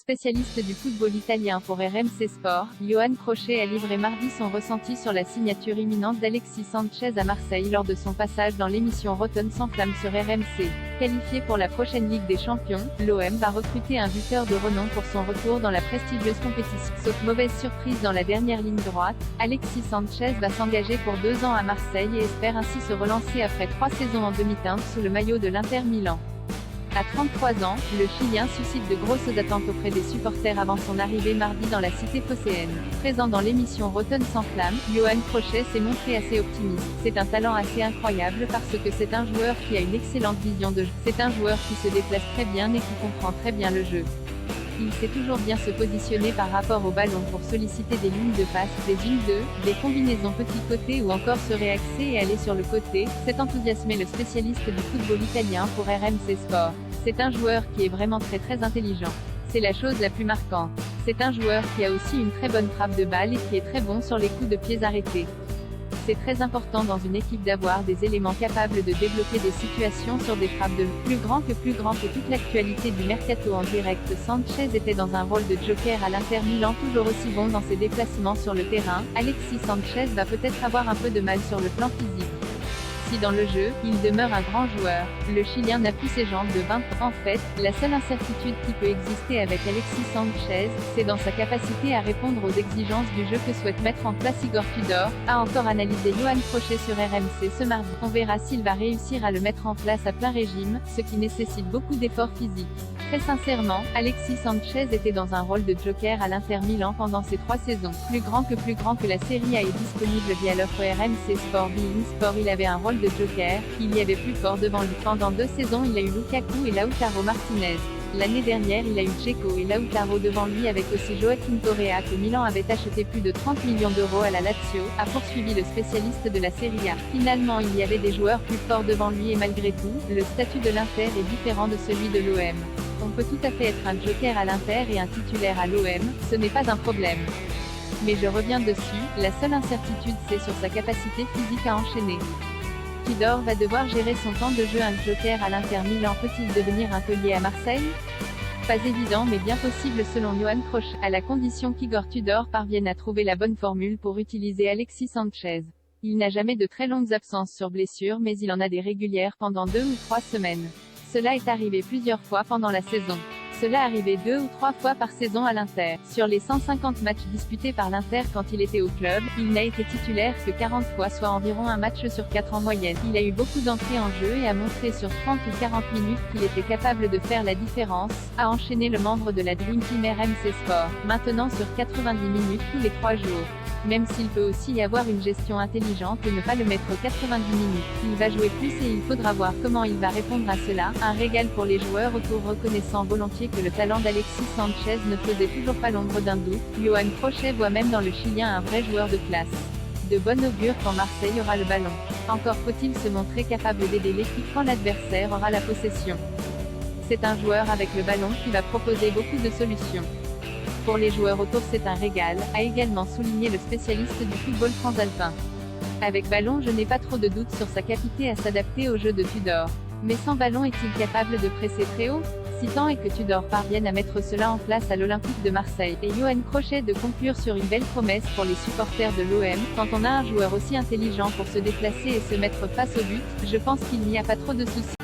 Spécialiste du football italien pour RMC Sport, Yoann Crochet a livré mardi son ressenti sur la signature imminente d'Alexis Sanchez à Marseille lors de son passage dans l'émission Rotten sans flamme sur RMC. Qualifié pour la prochaine Ligue des Champions, l'OM va recruter un buteur de renom pour son retour dans la prestigieuse compétition. Sauf mauvaise surprise dans la dernière ligne droite, Alexis Sanchez va s'engager pour 2 ans à Marseille et espère ainsi se relancer après 3 saisons en demi-teinte sous le maillot de l'Inter Milan. À 33 ans, le Chilien suscite de grosses attentes auprès des supporters avant son arrivée mardi dans la cité phocéenne. Présent dans l'émission Rotten sans flamme, Yoann Crochet s'est montré assez optimiste. C'est un talent assez incroyable parce que c'est un joueur qui a une excellente vision de jeu. C'est un joueur qui se déplace très bien et qui comprend très bien le jeu. Il sait toujours bien se positionner par rapport au ballon pour solliciter des lignes de passe, des 1-2, des combinaisons petit côté ou encore se réaxer et aller sur le côté. C'est enthousiasmé le spécialiste du football italien pour RMC Sport. C'est un joueur qui est vraiment très intelligent. C'est la chose la plus marquante. C'est un joueur qui a aussi une très bonne frappe de balle et qui est très bon sur les coups de pieds arrêtés. C'est très important dans une équipe d'avoir des éléments capables de débloquer des situations sur des frappes de plus grand que toute l'actualité du mercato en direct. Sanchez était dans un rôle de joker à l'Inter Milan, toujours aussi bon dans ses déplacements sur le terrain. Alexis Sanchez va peut-être avoir un peu de mal sur le plan physique. Si dans le jeu, il demeure un grand joueur, le Chilien n'a plus ses jambes de 20 ans. En fait, la seule incertitude qui peut exister avec Alexis Sanchez, c'est dans sa capacité à répondre aux exigences du jeu que souhaite mettre en place Igor Tudor, a encore analysé Yoann Crochet sur RMC ce mardi. On verra s'il va réussir à le mettre en place à plein régime, ce qui nécessite beaucoup d'efforts physiques. Très sincèrement, Alexis Sanchez était dans un rôle de joker à l'Inter Milan pendant ces 3 saisons. Plus grand que la Serie A est disponible via l'offre RMC Sport Bein Sport. Il avait un rôle de joker, il y avait plus fort devant lui. Pendant 2 saisons il a eu Lukaku et Lautaro Martinez. L'année dernière il a eu Dzeko et Lautaro devant lui avec aussi Joaquim Correa que Milan avait acheté plus de 30 millions d'euros à la Lazio, a poursuivi le spécialiste de la Serie A. Finalement il y avait des joueurs plus forts devant lui et malgré tout, le statut de l'Inter est différent de celui de l'OM. On peut tout à fait être un joker à l'Inter et un titulaire à l'OM, ce n'est pas un problème. Mais je reviens dessus, la seule incertitude c'est sur sa capacité physique à enchaîner. Tudor va devoir gérer son temps de jeu. Un joker à l'Inter Milan peut-il devenir un taulier à Marseille? Pas évident mais bien possible selon Yoann Crochet, à la condition qu'Igor Tudor parvienne à trouver la bonne formule pour utiliser Alexis Sanchez. Il n'a jamais de très longues absences sur blessure mais il en a des régulières pendant 2 ou 3 semaines. Cela est arrivé plusieurs fois pendant la saison. Cela arrivait 2 ou 3 fois par saison à l'Inter. Sur les 150 matchs disputés par l'Inter quand il était au club, il n'a été titulaire que 40 fois, soit environ un match sur 4 en moyenne. Il a eu beaucoup d'entrées en jeu et a montré sur 30 ou 40 minutes qu'il était capable de faire la différence, a enchaîné le membre de la Dream Team RMC Sport, maintenant sur 90 minutes tous les 3 jours. Même s'il peut aussi y avoir une gestion intelligente et ne pas le mettre 90 minutes. Il va jouer plus et il faudra voir comment il va répondre à cela. Un régal pour les joueurs autour, reconnaissant volontiers que le talent d'Alexis Sanchez ne faisait toujours pas l'ombre d'un doute. Yoann Crochet voit même dans le Chilien un vrai joueur de classe. De bon augure quand Marseille aura le ballon. Encore faut-il se montrer capable d'aider l'équipe quand l'adversaire aura la possession. C'est un joueur avec le ballon qui va proposer beaucoup de solutions. Pour les joueurs autour c'est un régal, a également souligné le spécialiste du football transalpin. Avec ballon je n'ai pas trop de doutes sur sa capacité à s'adapter au jeu de Tudor. Mais sans ballon est-il capable de presser très haut? Si tant est que Tudor parvienne à mettre cela en place à l'Olympique de Marseille. Et Yoann Crochet de conclure sur une belle promesse pour les supporters de l'OM. Quand on a un joueur aussi intelligent pour se déplacer et se mettre face au but, je pense qu'il n'y a pas trop de soucis.